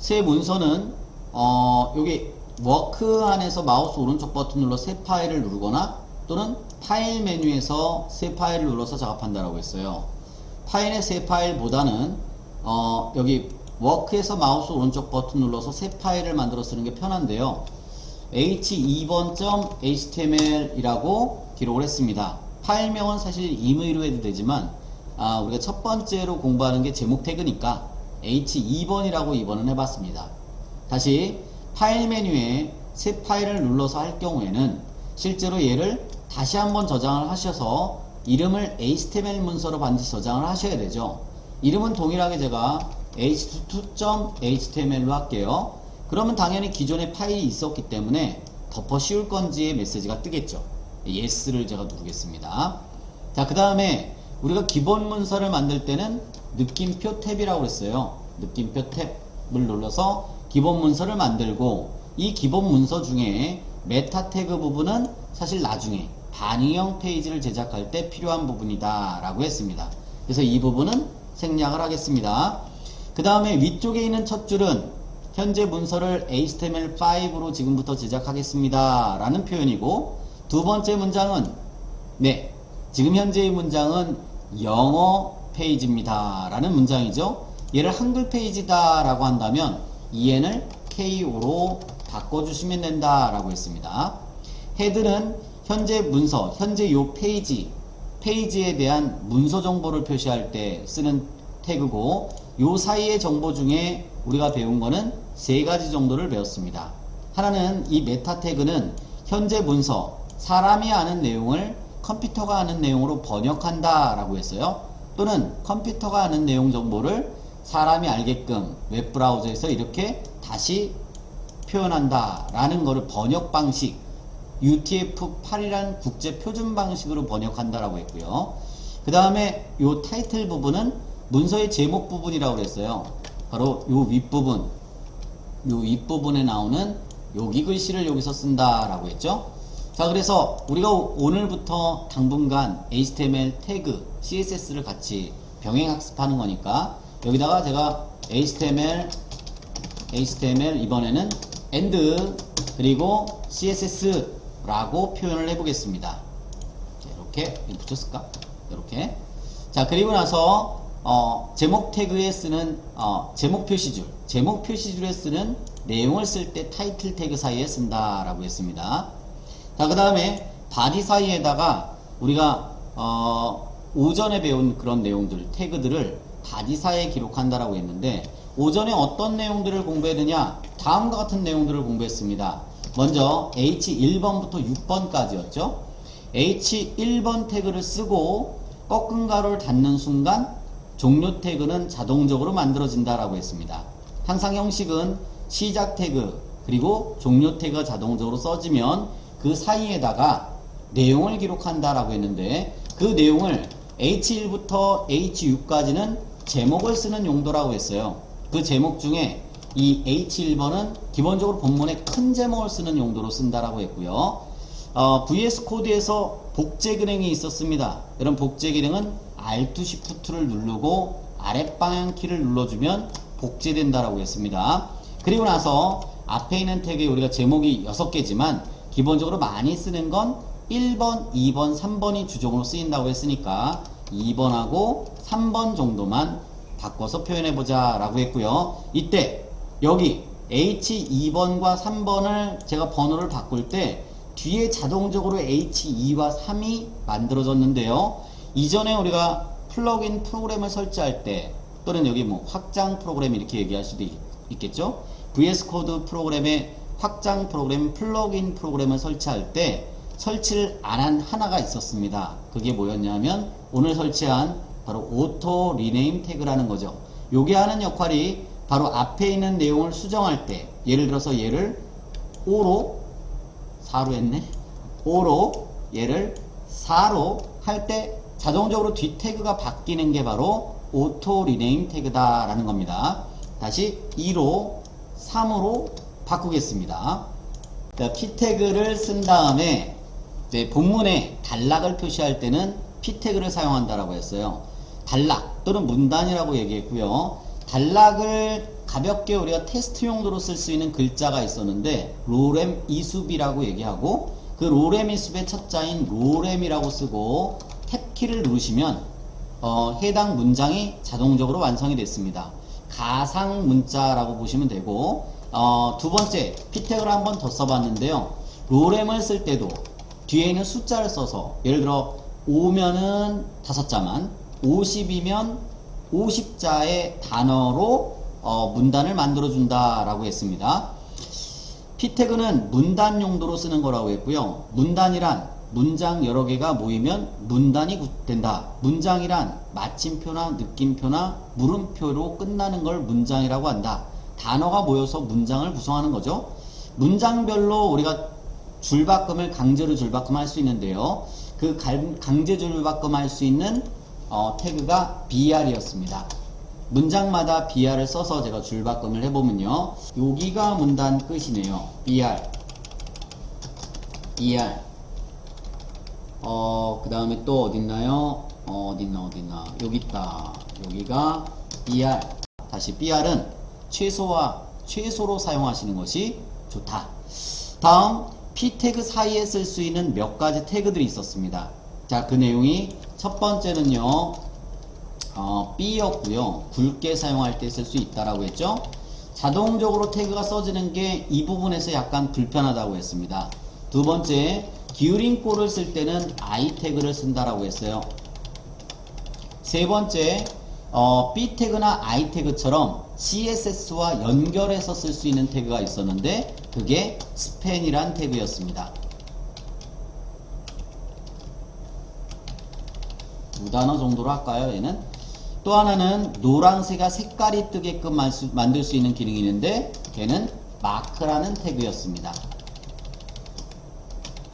새 문서는 여기 워크 안에서 마우스 오른쪽 버튼 눌러 새 파일을 누르거나 또는 파일 메뉴에서 새 파일을 눌러서 작업한다라고 했어요. 파일의 새 파일보다는 여기 워크에서 마우스 오른쪽 버튼 눌러서 새 파일을 만들어 쓰는 게 편한데요. h2번.html이라고 기록을 했습니다. 파일명은 사실 임의로 해도 되지만 우리가 첫 번째로 공부하는 게 제목 태그니까 h2번이라고 이번은 해봤습니다. 다시 파일 메뉴에 새 파일을 눌러서 할 경우에는 실제로 얘를 다시 한번 저장을 하셔서 이름을 HTML 문서로 반드시 저장을 하셔야 되죠. 이름은 동일하게 제가 h2.html로 할게요. 그러면 당연히 기존에 파일이 있었기 때문에 덮어 씌울 건지의 메시지가 뜨겠죠. yes를 제가 누르겠습니다. 자, 그 다음에 우리가 기본 문서를 만들 때는 느낌표 탭이라고 했어요. 느낌표 탭을 눌러서 기본 문서를 만들고, 이 기본 문서 중에 메타 태그 부분은 사실 나중에 반응형 페이지를 제작할 때 필요한 부분이다 라고 했습니다. 그래서 이 부분은 생략을 하겠습니다. 그 다음에 위쪽에 있는 첫 줄은 현재 문서를 HTML5로 지금부터 제작하겠습니다 라는 표현이고, 두 번째 문장은 지금 현재의 문장은 영어 페이지입니다 라는 문장이죠. 얘를 한글 페이지다 라고 한다면 EN을 KO로 바꿔주시면 된다 라고 했습니다. 헤드는 현재 문서, 현재 요 페이지에 대한 문서 정보를 표시할 때 쓰는 태그고, 요 사이의 정보 중에 우리가 배운 거는 세 가지 정도를 배웠습니다. 하나는 이 메타 태그는 현재 문서, 사람이 아는 내용을 컴퓨터가 아는 내용으로 번역한다 라고 했어요. 또는 컴퓨터가 아는 내용 정보를 사람이 알게끔 웹브라우저에서 이렇게 다시 표현한다 라는 거를 번역 방식, UTF-8이라는 국제 표준 방식으로 번역한다 라고 했고요. 그 다음에 요 타이틀 부분은 문서의 제목 부분이라고 그랬어요. 바로 요 윗부분에 나오는 여기 글씨를 여기서 쓴다 라고 했죠. 자, 그래서 우리가 오늘부터 당분간 HTML 태그, CSS를 같이 병행 학습하는 거니까 여기다가 제가 HTML 이번에는 and 그리고 CSS 라고 표현을 해보겠습니다. 자, 이렇게 붙였을까? 이렇게. 자, 그리고 나서 제목 태그에 쓰는 제목 표시줄에 쓰는 내용을 쓸 때 타이틀 태그 사이에 쓴다 라고 했습니다. 자, 그 다음에 바디 사이에다가 우리가 오전에 배운 그런 내용들, 태그들을 바디 사이에 기록한다라고 했는데, 오전에 어떤 내용들을 공부했느냐? 다음과 같은 내용들을 공부했습니다. 먼저 H1번부터 6번까지였죠. H1번 태그를 쓰고 꺾은 가로를 닫는 순간 종료 태그는 자동적으로 만들어진다라고 했습니다. 항상 형식은 시작 태그 그리고 종료 태그가 자동적으로 써지면 그 사이에다가 내용을 기록한다라고 했는데, 그 내용을 H1부터 H6까지는 제목을 쓰는 용도라고 했어요. 그 제목 중에 이 H1번은 기본적으로 본문에 큰 제목을 쓰는 용도로 쓴다라고 했고요. VS 코드에서 복제 기능이 있었습니다. 이런 복제 기능은 Alt Shift를 누르고 아랫방향 키를 눌러주면 복제된다라고 했습니다. 그리고 나서 앞에 있는 태그에 우리가 제목이 6개지만 기본적으로 많이 쓰는 건 1번, 2번, 3번이 주종으로 쓰인다고 했으니까 2번하고 3번 정도만 바꿔서 표현해보자 라고 했고요. 이때 여기 H2번과 3번을 제가 번호를 바꿀 때 뒤에 자동적으로 H2와 3이 만들어졌는데요. 이전에 우리가 플러그인 프로그램을 설치할 때, 또는 여기 뭐 확장 프로그램 이렇게 얘기할 수도 있겠죠. VS 코드 프로그램의 확장 프로그램, 플러그인 프로그램을 설치할 때 설치를 안 한 하나가 있었습니다. 그게 뭐였냐면 오늘 설치한 바로 오토 리네임 태그라는 거죠. 요게 하는 역할이 바로 앞에 있는 내용을 수정할 때, 예를 들어서 얘를 5로 4로 할 때 자동적으로 뒤 태그가 바뀌는 게 바로 오토 리네임 태그다 라는 겁니다. 다시 2로 3으로 바꾸겠습니다. P 태그를 쓴 다음에 본문에 단락을 표시할 때는 P 태그를 사용한다라고 했어요. 단락 또는 문단이라고 얘기했고요. 단락을 가볍게 우리가 테스트 용도로 쓸 수 있는 글자가 있었는데 로렘 이수비라고 얘기하고 그 로렘 이수비의 첫 자인 로렘이라고 쓰고 탭키를 누르시면 해당 문장이 자동적으로 완성이 됐습니다. 가상 문자라고 보시면 되고 두 번째 피택을 한 번 더 써봤는데요. 로렘을 쓸 때도 뒤에 있는 숫자를 써서 예를 들어 5면은 5자만 50이면 50자의 단어로 문단을 만들어 준다라고 했습니다. 피태그는 문단 용도로 쓰는 거라고 했고요. 문단이란 문장 여러 개가 모이면 문단이 된다. 문장이란 마침표나 느낌표나 물음표로 끝나는 걸 문장이라고 한다. 단어가 모여서 문장을 구성하는 거죠. 문장별로 우리가 줄바꿈을 강제로 줄바꿈 할 수 있는데요. 그 강제 줄바꿈 할 수 있는 태그가 BR이었습니다. 문장마다 BR을 써서 제가 줄바꿈을 해보면요. 여기가 문단 끝이네요. BR. 그 다음에 또 어딨나요? 어딨나. 여기 있다. 여기가 BR. 다시 BR은 최소로 사용하시는 것이 좋다. 다음, P 태그 사이에 쓸 수 있는 몇 가지 태그들이 있었습니다. 자, 그 내용이 첫 번째는요, B였고요. 굵게 사용할 때 쓸 수 있다라고 했죠. 자동적으로 태그가 써지는 게 이 부분에서 약간 불편하다고 했습니다. 두 번째, 기울인 꼴을 쓸 때는 I 태그를 쓴다라고 했어요. 세 번째, B 태그나 I 태그처럼 CSS와 연결해서 쓸 수 있는 태그가 있었는데 그게 스팬이란 태그였습니다. 두 단어 정도로 할까요? 얘는 또 하나는 노란색과 색깔이 뜨게끔 만들 수 있는 기능이 있는데 걔는 마크라는 태그였습니다.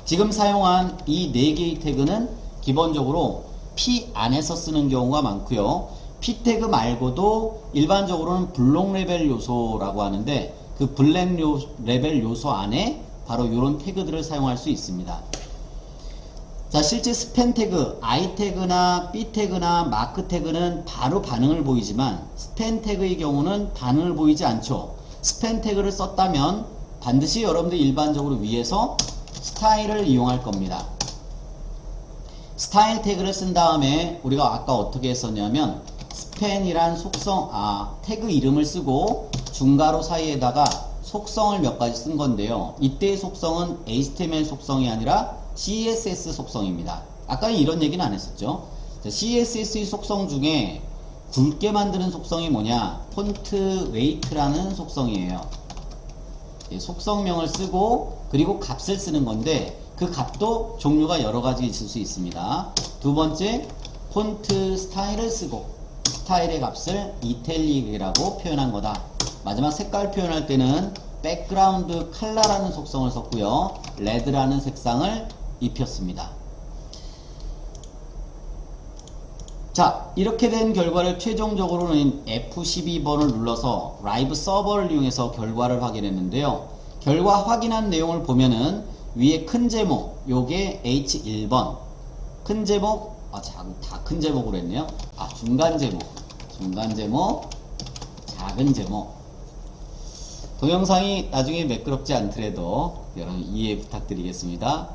지금 사용한 이 4개의 태그는 기본적으로 P 안에서 쓰는 경우가 많고요. P 태그 말고도 일반적으로는 블록 레벨 요소라고 하는데 그 블랙 레벨 요소 안에 바로 이런 태그들을 사용할 수 있습니다. 자, 실제 스팬 태그, I 태그나 B 태그나 마크 태그는 바로 반응을 보이지만 스팬 태그의 경우는 반응을 보이지 않죠. 스팬 태그를 썼다면 반드시 여러분들 일반적으로 위에서 스타일을 이용할 겁니다. 스타일 태그를 쓴 다음에 우리가 아까 어떻게 했었냐면 스팬이란 속성, 태그 이름을 쓰고 중괄호 사이에다가 속성을 몇 가지 쓴 건데요. 이때의 속성은 HTML 속성이 아니라 CSS 속성입니다. 아까 이런 얘기는 안 했었죠. CSS의 속성 중에 굵게 만드는 속성이 뭐냐? 폰트 웨이트라는 속성이에요. 속성명을 쓰고 그리고 값을 쓰는 건데 그 값도 종류가 여러 가지 있을 수 있습니다. 두 번째, 폰트 스타일을 쓰고 스타일의 값을 이탈릭이라고 표현한 거다. 마지막 색깔 표현할 때는 백그라운드 컬러라는 속성을 썼고요. 레드라는 색상을 입혔습니다. 자, 이렇게 된 결과를 최종적으로는 F12번을 눌러서 라이브 서버를 이용해서 결과를 확인했는데요. 결과 확인한 내용을 보면은 위에 큰 제목, 요게 H1번, 큰 제목, 다 큰 제목으로 했네요. 중간 제목, 작은 제목. 동영상이 나중에 매끄럽지 않더라도 여러분 이해 부탁드리겠습니다.